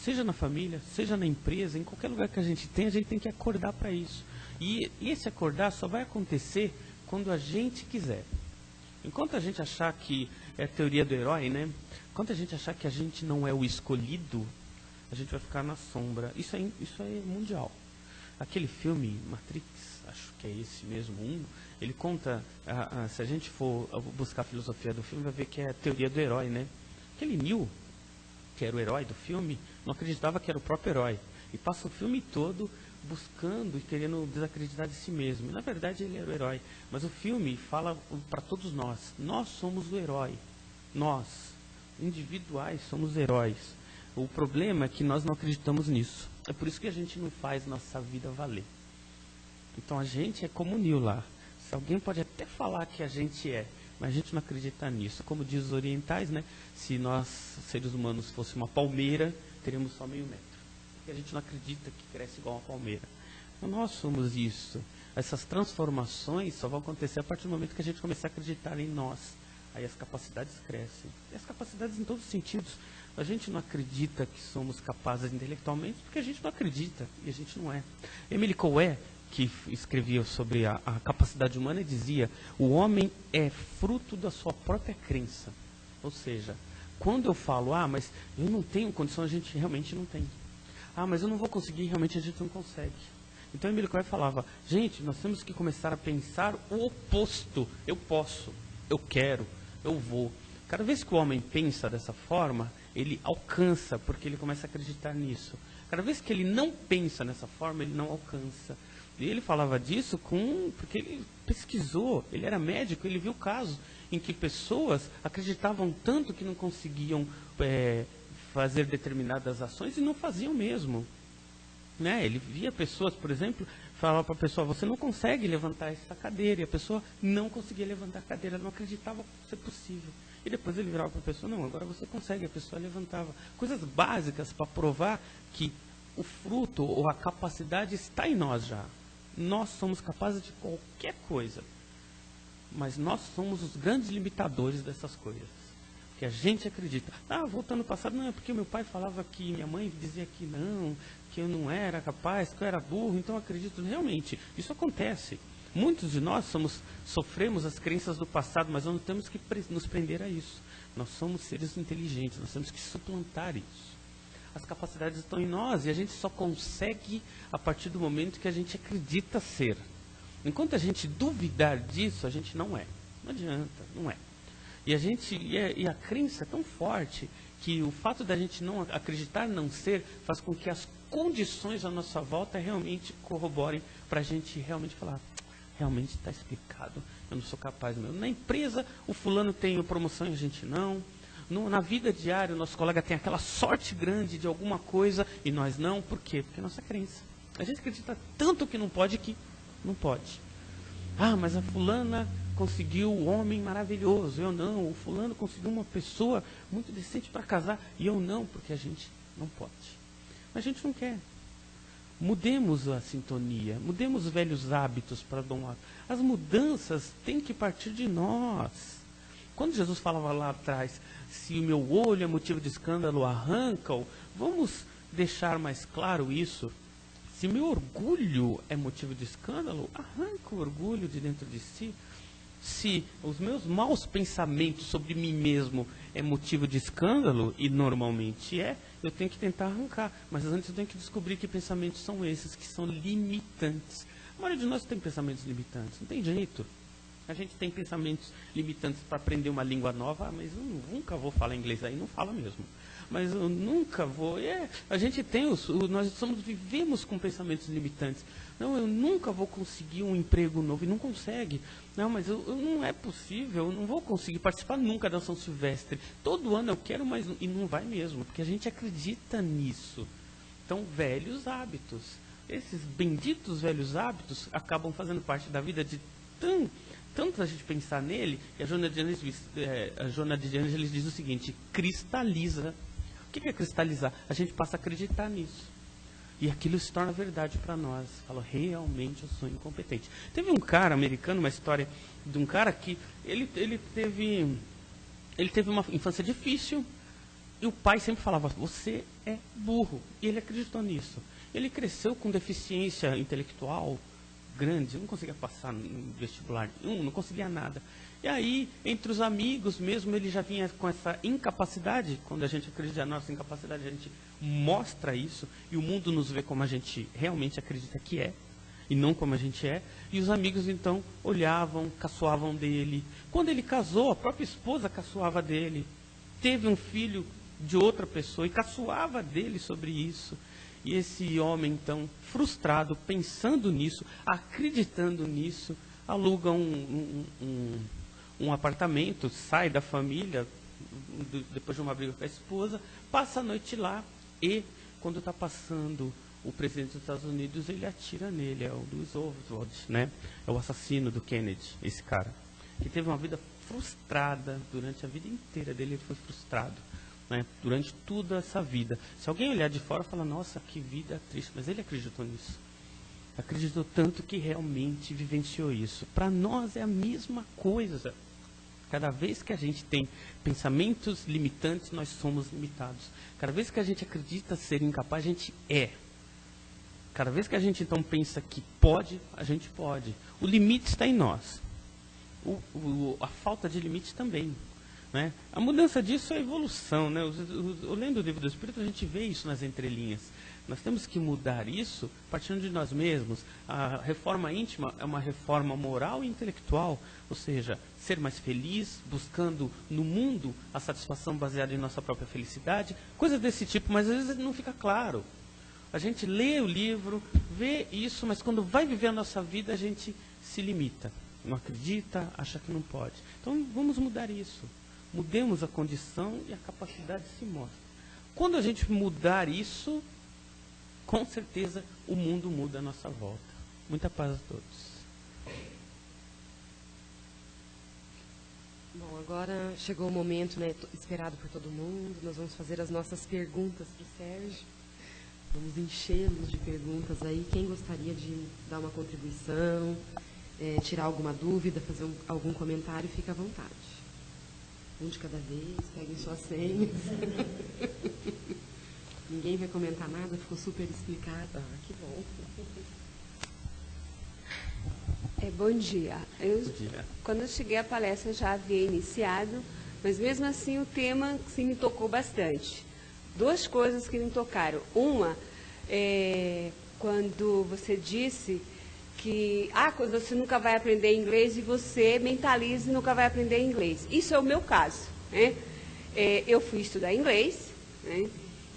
S2: seja na família, seja na empresa, em qualquer lugar que a gente tem que acordar para isso. E esse acordar só vai acontecer quando a gente quiser. Enquanto a gente achar que é a teoria do herói, né? Enquanto a gente achar que a gente não é o escolhido, a gente vai ficar na sombra. Isso é mundial. Aquele filme, Matrix, acho que é esse mesmo, ele conta, se a gente for buscar a filosofia do filme, vai ver que é a teoria do herói, né? Aquele Neo, que era o herói do filme, não acreditava que era o próprio herói. E passa o filme todo buscando e querendo desacreditar de si mesmo. E, na verdade, ele era o herói. Mas o filme fala para todos nós. Nós somos o herói. Nós, individuais, somos heróis. O problema é que nós não acreditamos nisso. É por isso que a gente não faz nossa vida valer. Então, a gente é como o Neo lá. Se alguém pode até falar que a gente é, mas a gente não acredita nisso. Como diz os orientais, né? Se nós, seres humanos, fosse uma palmeira, teríamos só meio metro. Porque a gente não acredita que cresce igual uma palmeira. Então, nós somos isso. Essas transformações só vão acontecer a partir do momento que a gente começar a acreditar em nós. Aí as capacidades crescem. E as capacidades em todos os sentidos. A gente não acredita que somos capazes intelectualmente porque a gente não acredita. E a gente não é. Emile Coué, que escrevia sobre a capacidade humana, dizia: o homem é fruto da sua própria crença. Ou seja, quando eu falo, mas eu não tenho condição, a gente realmente não tem. Mas eu não vou conseguir, realmente a gente não consegue. Então Emile Coué falava: gente, nós temos que começar a pensar o oposto. Eu posso, eu quero, eu vou. Cada vez que o homem pensa dessa forma, ele alcança, porque ele começa a acreditar nisso. Cada vez que ele não pensa nessa forma, ele não alcança. E ele falava disso porque ele pesquisou, ele era médico, ele viu casos em que pessoas acreditavam tanto que não conseguiam fazer determinadas ações e não faziam mesmo. Né? Ele via pessoas, por exemplo, falava para a pessoa: você não consegue levantar essa cadeira, e a pessoa não conseguia levantar a cadeira, ela não acreditava ser possível. E depois ele virava para a pessoa: não, agora você consegue, a pessoa levantava. Coisas básicas para provar que o fruto ou a capacidade está em nós já. Nós somos capazes de qualquer coisa, mas nós somos os grandes limitadores dessas coisas. Que a gente acredita. Voltando ao passado, não, é porque meu pai falava que, minha mãe dizia que não, que eu não era capaz, que eu era burro, então eu acredito. Realmente, isso acontece. Muitos de nós sofremos as crenças do passado, mas nós não temos que nos prender a isso. Nós somos seres inteligentes, nós temos que suplantar isso. As capacidades estão em nós e a gente só consegue a partir do momento que a gente acredita ser. Enquanto a gente duvidar disso, a gente não é. Não adianta, não é. E a crença é tão forte que o fato da gente não acreditar não ser faz com que as condições à nossa volta realmente corroborem para a gente realmente falar: realmente está explicado, eu não sou capaz mesmo. Na empresa, o fulano tem promoção e a gente não. Na vida diária, o nosso colega tem aquela sorte grande de alguma coisa e nós não. Por quê? Porque é nossa crença. A gente acredita tanto que não pode que não pode. Mas a fulana conseguiu um homem maravilhoso, eu não. O fulano conseguiu uma pessoa muito decente para casar e eu não, porque a gente não pode. Mas a gente não quer. Mudemos a sintonia, mudemos os velhos hábitos para Dom Ato. As mudanças têm que partir de nós. Quando Jesus falava lá atrás: se o meu olho é motivo de escândalo, arranca-o. Vamos deixar mais claro isso. Se o meu orgulho é motivo de escândalo, arranca o orgulho de dentro de si. Se os meus maus pensamentos sobre mim mesmo é motivo de escândalo, e normalmente eu tenho que tentar arrancar. Mas antes eu tenho que descobrir que pensamentos são esses, que são limitantes. A maioria de nós tem pensamentos limitantes, não tem jeito. A gente tem pensamentos limitantes para aprender uma língua nova, mas eu nunca vou falar inglês aí, não fala mesmo. Mas eu nunca vou. A gente tem vivemos com pensamentos limitantes. Não, eu nunca vou conseguir um emprego novo, e não consegue. Não, mas não é possível, eu não vou conseguir participar nunca da São Silvestre. Todo ano eu quero, mas e não vai mesmo, porque a gente acredita nisso. Então, velhos hábitos. Esses benditos velhos hábitos acabam fazendo parte da vida de tanto a gente pensar nele, e a Joana de Ângeles diz o seguinte: cristaliza. O que é cristalizar? A gente passa a acreditar nisso. E aquilo se torna verdade para nós. Fala, realmente eu sou incompetente. Teve um cara americano, uma história de um cara que ele teve uma infância difícil, e o pai sempre falava, você é burro. E ele acreditou nisso. Ele cresceu com deficiência intelectual grande, não conseguia passar no vestibular nenhum, não conseguia nada. E aí, entre os amigos mesmo, ele já vinha com essa incapacidade. Quando a gente acredita na nossa incapacidade, a gente mostra isso, e o mundo nos vê como a gente realmente acredita que é, e não como a gente é. E os amigos, então, olhavam, caçoavam dele. Quando ele casou, a própria esposa caçoava dele. Teve um filho de outra pessoa e caçoava dele sobre isso. E esse homem, então, frustrado, pensando nisso, acreditando nisso, aluga um apartamento, sai da família, depois de uma briga com a esposa, passa a noite lá e, quando está passando o presidente dos Estados Unidos, ele atira nele, é o Louis Oswald, né? É o assassino do Kennedy, esse cara, que teve uma vida frustrada durante a vida inteira dele, ele foi frustrado. Né, durante toda essa vida. Se alguém olhar de fora, fala, nossa, que vida triste, mas ele acreditou nisso. Acreditou tanto que realmente vivenciou isso. Para nós é a mesma coisa. Cada vez que a gente tem pensamentos limitantes, nós somos limitados. Cada vez que a gente acredita ser incapaz, a gente é. Cada vez que a gente então pensa que pode, a gente pode. O limite está em nós. A falta de limite também. Né? A mudança disso é a evolução. Né? Lendo o livro do Espírito, a gente vê isso nas entrelinhas. Nós temos que mudar isso partindo de nós mesmos. A reforma íntima é uma reforma moral e intelectual, ou seja, ser mais feliz, buscando no mundo a satisfação baseada em nossa própria felicidade, coisas desse tipo, mas às vezes não fica claro. A gente lê o livro, vê isso, mas quando vai viver a nossa vida, a gente se limita. Não acredita, acha que não pode. Então, vamos mudar isso. Mudemos a condição e a capacidade se mostra. Quando a gente mudar isso, com certeza o mundo muda à nossa volta. Muita paz a todos.
S1: Bom, agora chegou o momento, né, esperado por todo mundo. Nós vamos fazer as nossas perguntas para o Sérgio. Vamos enchê-los de perguntas aí. Quem gostaria de dar uma contribuição, tirar alguma dúvida, fazer algum comentário, fica à vontade. Um de cada vez, peguem suas senhas. Ninguém vai comentar nada, ficou super explicado. Ah, que bom.
S3: Bom dia. Quando eu cheguei à palestra, já havia iniciado, mas mesmo assim o tema sim, me tocou bastante. Duas coisas que me tocaram. Uma, quando você disse que quando você nunca vai aprender inglês e você mentaliza e nunca vai aprender inglês. Isso é o meu caso. Né? Eu fui estudar inglês, né?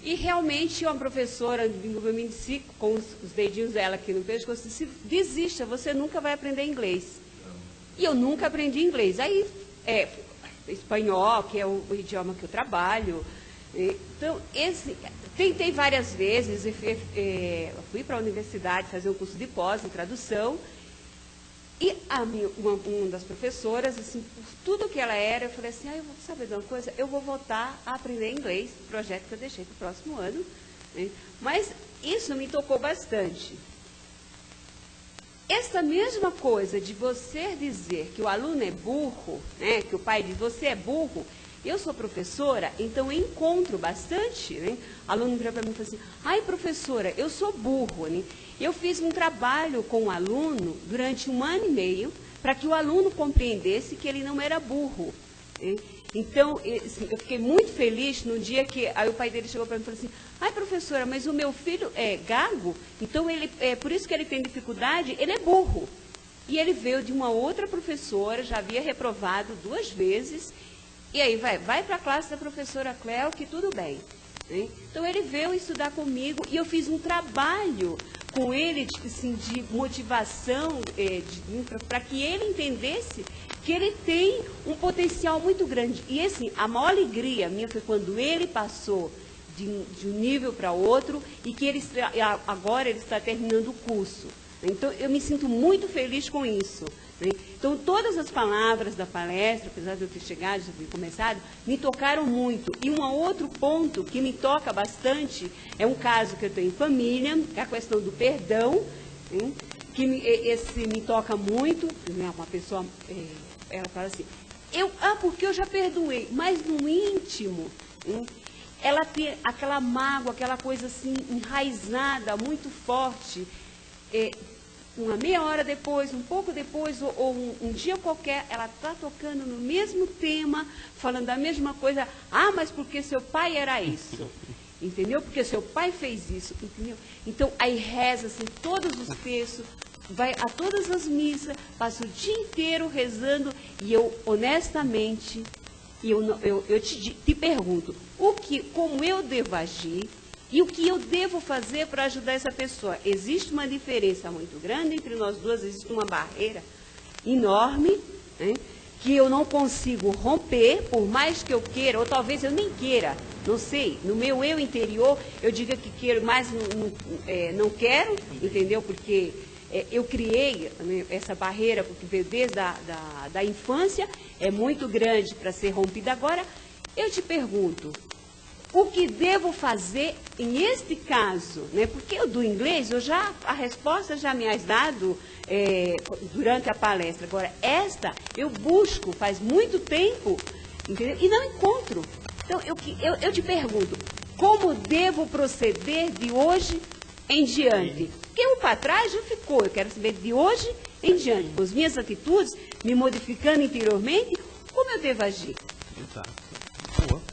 S3: E realmente uma professora me disse, com os dedinhos dela aqui no pescoço, disse, desista, você nunca vai aprender inglês. E eu nunca aprendi inglês. Aí, espanhol, que é o idioma que eu trabalho. Então, tentei várias vezes, fui para a universidade fazer um curso de pós em tradução, e uma das professoras, assim, por tudo que ela era, eu falei assim, eu vou saber de uma coisa, eu vou voltar a aprender inglês, projeto que eu deixei para o próximo ano, né? Mas isso me tocou bastante. Essa mesma coisa de você dizer que o aluno é burro, né, que o pai diz, você é burro, eu sou professora, então eu encontro bastante, né? Aluno vira para mim e fala assim, ai professora, eu sou burro, né? Eu fiz um trabalho com o aluno durante 1 ano e meio, para que o aluno compreendesse que ele não era burro, né? Então, eu fiquei muito feliz no dia que aí o pai dele chegou para mim e falou assim, ai, professora, mas o meu filho é gago, então ele, por isso que ele tem dificuldade, ele é burro. E ele veio de uma outra professora, já havia reprovado 2 vezes, e aí vai para a classe da professora Cléo, que tudo bem. Né? Então, ele veio estudar comigo e eu fiz um trabalho com ele de motivação, para que ele entendesse que ele tem um potencial muito grande. E assim, a maior alegria minha foi quando ele passou de um nível para outro e que agora ele está terminando o curso. Então, eu me sinto muito feliz com isso. Né? Então, todas as palavras da palestra, apesar de eu ter chegado, já ter começado, me tocaram muito. E um outro ponto que me toca bastante é um caso que eu tenho em família, que é a questão do perdão, né? Que esse me toca muito. Uma pessoa, ela fala assim, porque eu já perdoei, mas no íntimo, né? Ela tem aquela mágoa, aquela coisa assim, enraizada, muito forte, uma meia hora depois, um pouco depois, ou um dia qualquer, ela está tocando no mesmo tema, falando a mesma coisa. Ah, mas porque seu pai era isso, entendeu? Porque seu pai fez isso, entendeu? Então, aí reza-se todos os textos, vai a todas as missas, passa o dia inteiro rezando, e eu, honestamente, eu te pergunto, como eu devo agir, e o que eu devo fazer para ajudar essa pessoa? Existe uma diferença muito grande entre nós duas, existe uma barreira enorme, né, que eu não consigo romper, por mais que eu queira, ou talvez eu nem queira, não sei. No meu eu interior, eu diga que quero, mas não quero, entendeu? Porque eu criei, né, essa barreira, porque veio desde da infância, é muito grande para ser rompida. Agora, eu te pergunto, o que devo fazer em este caso? Né? Porque do inglês, a resposta já me has dado durante a palestra. Agora, esta eu busco faz muito tempo, entendeu? E não encontro. Então, eu te pergunto, como devo proceder de hoje em diante? Porque o para trás já ficou, eu quero saber de hoje em diante. Com as minhas atitudes, me modificando interiormente, como eu devo agir?
S2: Exato.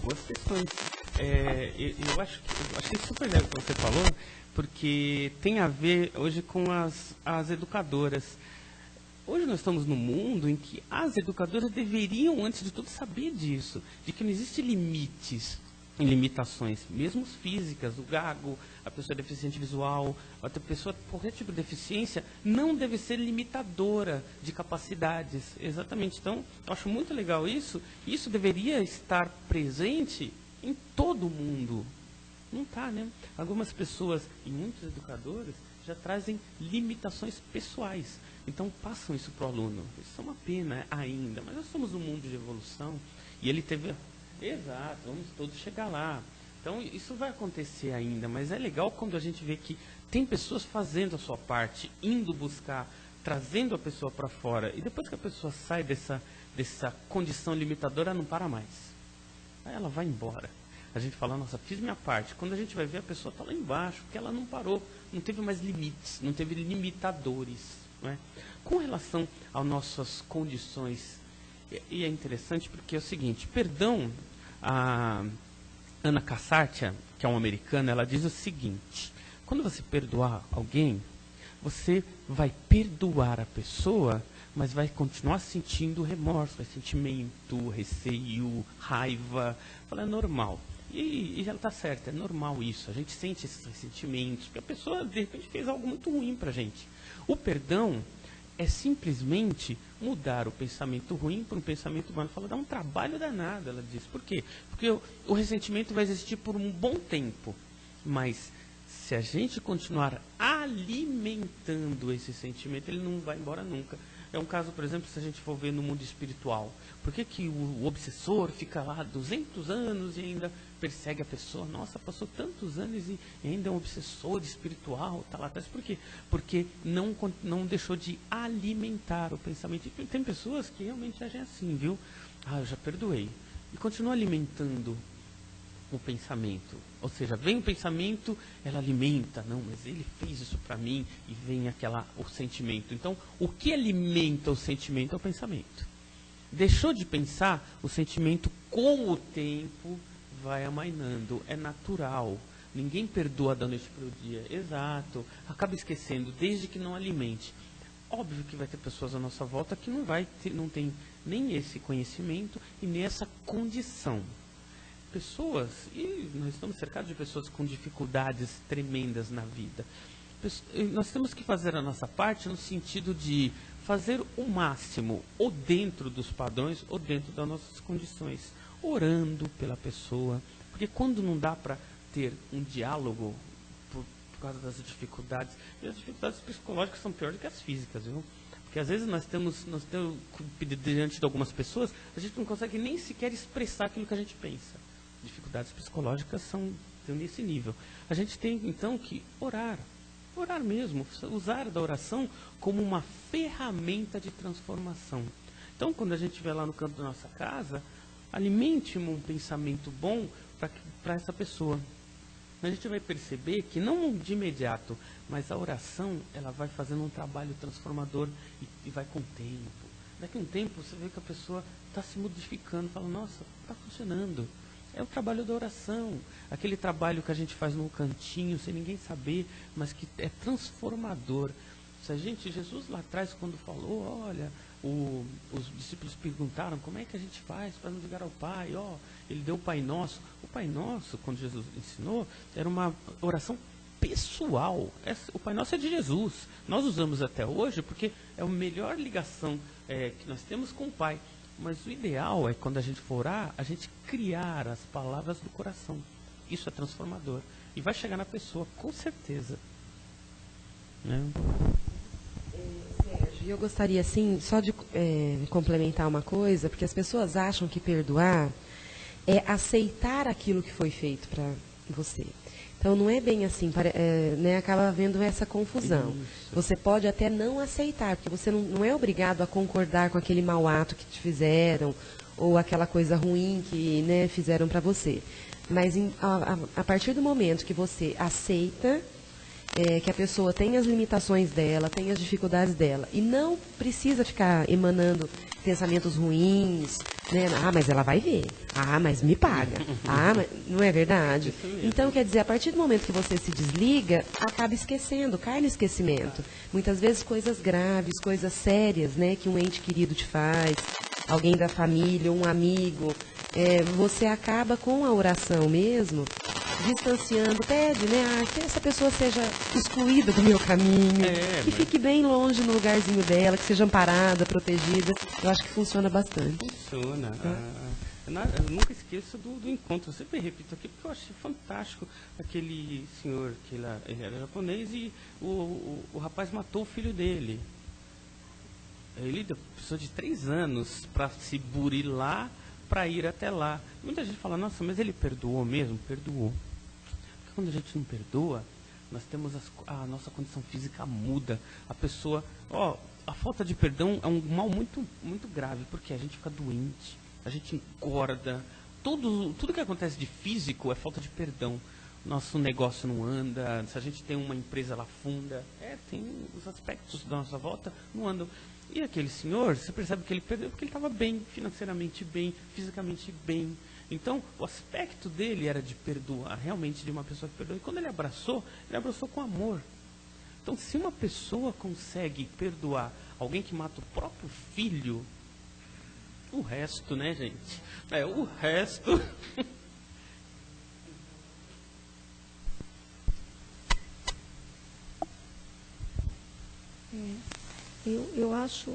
S2: Boas questões. Eu achei super legal o que você falou, porque tem a ver hoje com as educadoras. Hoje nós estamos num mundo em que as educadoras deveriam, antes de tudo, saber disso, de que não existe limites e limitações, mesmo físicas. O gago, a pessoa deficiente visual, a pessoa com qualquer tipo de deficiência, não deve ser limitadora de capacidades. Exatamente. Então, eu acho muito legal isso. Isso deveria estar presente em todo mundo. Não está, né? Algumas pessoas, e muitos educadores, já trazem limitações pessoais. Então, passam isso para o aluno. Isso é uma pena ainda, mas nós somos num mundo de evolução. E ele teve... Exato, vamos todos chegar lá. Então, isso vai acontecer ainda, mas é legal quando a gente vê que tem pessoas fazendo a sua parte, indo buscar, trazendo a pessoa para fora. E depois que a pessoa sai dessa condição limitadora, ela não para mais. Aí ela vai embora. A gente fala, nossa, fiz minha parte. Quando a gente vai ver, a pessoa está lá embaixo, porque ela não parou, não teve mais limites, não teve limitadores. Não é? Com relação às nossas condições, e é interessante porque é o seguinte, perdão, a Ana Cassatia, que é uma americana, ela diz o seguinte, quando você perdoar alguém, você vai perdoar a pessoa, mas vai continuar sentindo remorso, ressentimento, receio, raiva. Fala, é normal. E ela está certa, é normal isso. A gente sente esses ressentimentos, porque a pessoa, de repente, fez algo muito ruim para a gente. O perdão é simplesmente mudar o pensamento ruim por um pensamento bom. Ela fala, dá um trabalho danado, ela diz. Por quê? Porque o ressentimento vai existir por um bom tempo, mas se a gente continuar alimentando esse sentimento, ele não vai embora nunca. É um caso, por exemplo, se a gente for ver no mundo espiritual. Por que o obsessor fica lá 200 anos e ainda persegue a pessoa? Nossa, passou tantos anos e ainda é um obsessor espiritual, está lá atrás. Por quê? Porque não deixou de alimentar o pensamento. E tem pessoas que realmente agem assim, viu? Ah, eu já perdoei. E continua alimentando o pensamento. Ou seja, vem o pensamento, ela alimenta. Não, mas ele fez isso para mim, e vem o sentimento. Então, o que alimenta o sentimento é o pensamento. deixou de pensar, o sentimento com o tempo vai amainando. É natural. Ninguém perdoa da noite para o dia. Exato. Acaba esquecendo, desde que não alimente. Óbvio que vai ter pessoas à nossa volta que não tem nem esse conhecimento e nem essa condição. Pessoas, e nós estamos cercados de pessoas com dificuldades tremendas na vida. Nós temos que fazer a nossa parte no sentido de fazer o máximo, ou dentro dos padrões, ou dentro das nossas condições, orando pela pessoa, porque quando não dá para ter um diálogo por causa das dificuldades, e as dificuldades psicológicas são piores do que as físicas, viu? Porque às vezes nós temos diante de algumas pessoas, a gente não consegue nem sequer expressar aquilo que a gente pensa. Dificuldades psicológicas estão nesse nível. A gente tem então que orar mesmo, usar da oração como uma ferramenta de transformação. Então, quando a gente estiver lá no canto da nossa casa, alimente um pensamento bom para essa pessoa. A gente vai perceber que não de imediato, mas a oração ela vai fazendo um trabalho transformador e vai com o tempo. Daqui a um tempo você vê que a pessoa está se modificando, fala, nossa, está funcionando. É o trabalho da oração, aquele trabalho que a gente faz num cantinho, sem ninguém saber, mas que é transformador. Jesus lá atrás, quando falou, olha, os discípulos perguntaram, como é que a gente faz para não ligar ao Pai? Ele deu o Pai Nosso. O Pai Nosso, quando Jesus ensinou, era uma oração pessoal. O Pai Nosso é de Jesus. Nós usamos até hoje porque é a melhor ligação que nós temos com o Pai. Mas o ideal é, quando a gente for orar, a gente criar as palavras do coração. Isso é transformador. E vai chegar na pessoa, com certeza. Né?
S1: Sérgio, eu gostaria, assim, só de complementar uma coisa, porque as pessoas acham que perdoar é aceitar aquilo que foi feito para você. Então, não é bem assim, acaba havendo essa confusão. Isso. Você pode até não aceitar, porque você não é obrigado a concordar com aquele mau ato que te fizeram, ou aquela coisa ruim que fizeram para você. Mas a partir do momento que você aceita que a pessoa tem as limitações dela, tem as dificuldades dela, e não precisa ficar emanando pensamentos ruins, mas ela vai ver. Mas me paga. Mas... Não é verdade? Então, quer dizer, a partir do momento que você se desliga, acaba esquecendo, cai no esquecimento. Muitas vezes coisas graves, coisas sérias, que um ente querido te faz, alguém da família, um amigo, você acaba com a oração mesmo, distanciando, pede, que essa pessoa seja excluída do meu caminho, que fique bem longe no lugarzinho dela, que seja amparada, protegida. Eu acho que funciona bastante.
S2: Funciona. Eu nunca esqueço do encontro. Eu sempre repito aqui porque eu achei fantástico aquele senhor que ele era japonês e o rapaz matou o filho dele. Ele precisou de 3 anos para se burilar para ir até lá. Muita gente fala, nossa, mas ele perdoou mesmo? Perdoou. Porque quando a gente não perdoa, nós temos a nossa condição física muda. A pessoa, a falta de perdão é um mal muito, muito grave, porque a gente fica doente, a gente engorda. Tudo que acontece de físico é falta de perdão. Nosso negócio não anda, se a gente tem uma empresa, ela afunda. Tem os aspectos da nossa volta não andam. E aquele senhor, você percebe que ele perdeu porque ele estava bem, financeiramente bem, fisicamente bem. Então, o aspecto dele era de perdoar, realmente de uma pessoa que perdoa. E quando ele abraçou com amor. Então, se uma pessoa consegue perdoar alguém que mata o próprio filho, o resto, né, gente? O resto...
S4: Eu acho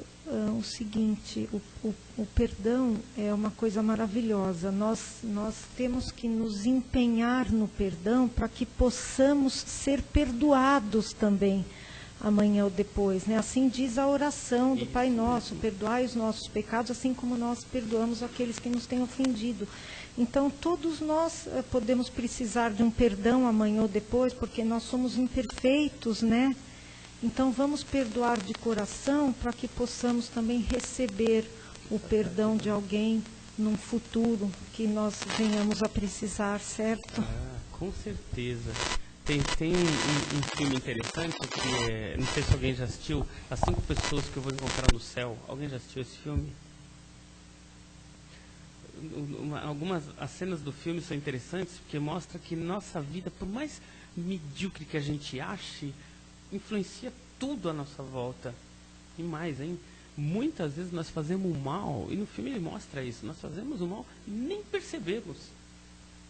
S4: o seguinte, o perdão é uma coisa maravilhosa. Nós temos que nos empenhar no perdão para que possamos ser perdoados também, amanhã ou depois. Assim diz a oração do Pai Nosso, perdoai os nossos pecados, assim como nós perdoamos aqueles que nos têm ofendido. Então, todos nós podemos precisar de um perdão amanhã ou depois, porque nós somos imperfeitos, Então, vamos perdoar de coração para que possamos também receber o perdão de alguém num futuro que nós venhamos a precisar, certo?
S2: Com certeza. Tem um filme interessante que não sei se alguém já assistiu, As 5 Pessoas que eu vou encontrar no céu. Alguém já assistiu esse filme? algumas as cenas do filme são interessantes porque mostra que nossa vida, por mais medíocre que a gente ache, influencia tudo à nossa volta. E mais, hein? Muitas vezes nós fazemos o mal, e no filme ele mostra isso, nós fazemos o mal e nem percebemos.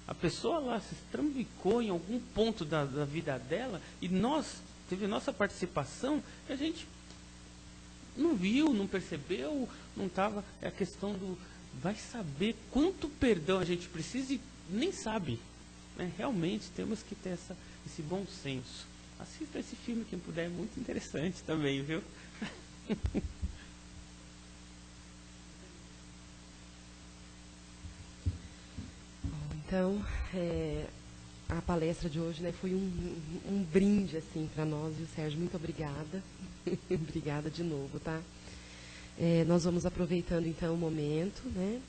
S2: A pessoa lá se estrambicou em algum ponto da vida dela e teve nossa participação e a gente não viu, não percebeu, não estava. É a questão do vai saber quanto perdão a gente precisa e nem sabe. Né? Realmente temos que ter esse bom senso. Assista esse filme quem puder, é muito interessante também, viu?
S1: Então, a palestra de hoje, né, foi um brinde assim para nós, viu, Sérgio? Muito obrigada. Obrigada de novo, tá? Nós vamos aproveitando então o momento, né,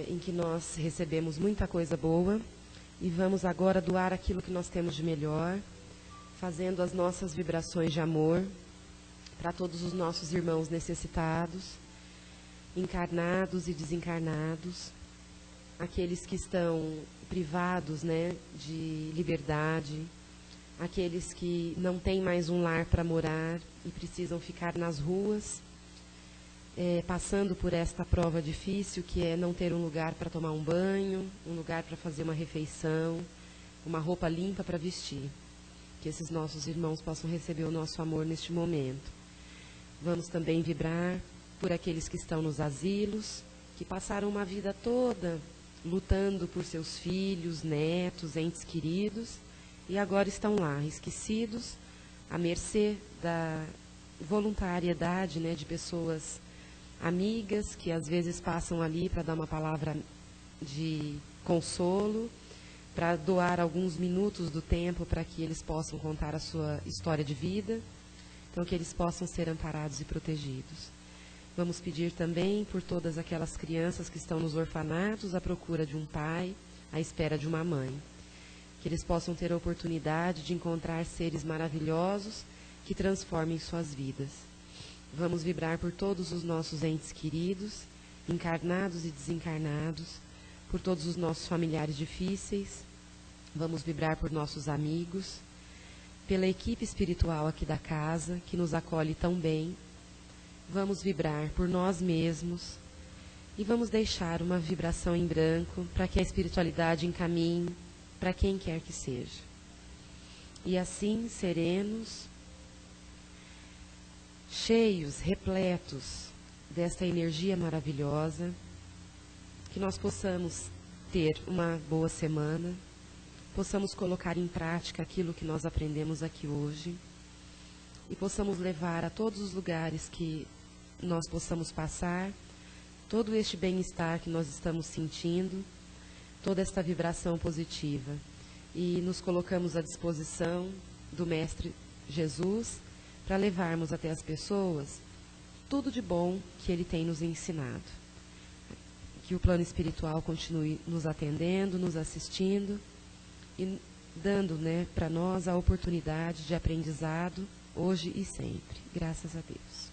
S1: em que nós recebemos muita coisa boa e vamos agora doar aquilo que nós temos de melhor, fazendo as nossas vibrações de amor para todos os nossos irmãos necessitados, encarnados e desencarnados, aqueles que estão privados, né, de liberdade, aqueles que não têm mais um lar para morar e precisam ficar nas ruas, passando por esta prova difícil que é não ter um lugar para tomar um banho, um lugar para fazer uma refeição, uma roupa limpa para vestir. Que esses nossos irmãos possam receber o nosso amor neste momento. Vamos também vibrar por aqueles que estão nos asilos, que passaram uma vida toda lutando por seus filhos, netos, entes queridos, e agora estão lá, esquecidos, à mercê da voluntariedade, né, de pessoas amigas que às vezes passam ali para dar uma palavra de consolo, para doar alguns minutos do tempo para que eles possam contar a sua história de vida, então que eles possam ser amparados e protegidos. Vamos pedir também por todas aquelas crianças que estão nos orfanatos à procura de um pai, à espera de uma mãe. Que eles possam ter a oportunidade de encontrar seres maravilhosos que transformem suas vidas. Vamos vibrar por todos os nossos entes queridos, encarnados e desencarnados, por todos os nossos familiares difíceis. Vamos vibrar por nossos amigos, pela equipe espiritual aqui da casa, que nos acolhe tão bem. Vamos vibrar por nós mesmos e vamos deixar uma vibração em branco para que a espiritualidade encaminhe para quem quer que seja. E assim, serenos, cheios, repletos desta energia maravilhosa, que nós possamos ter uma boa semana, possamos colocar em prática aquilo que nós aprendemos aqui hoje e possamos levar a todos os lugares que nós possamos passar todo este bem-estar que nós estamos sentindo, toda esta vibração positiva. E nos colocamos à disposição do Mestre Jesus para levarmos até as pessoas tudo de bom que Ele tem nos ensinado. Que o plano espiritual continue nos atendendo, nos assistindo e dando, né, para nós a oportunidade de aprendizado hoje e sempre. Graças a Deus.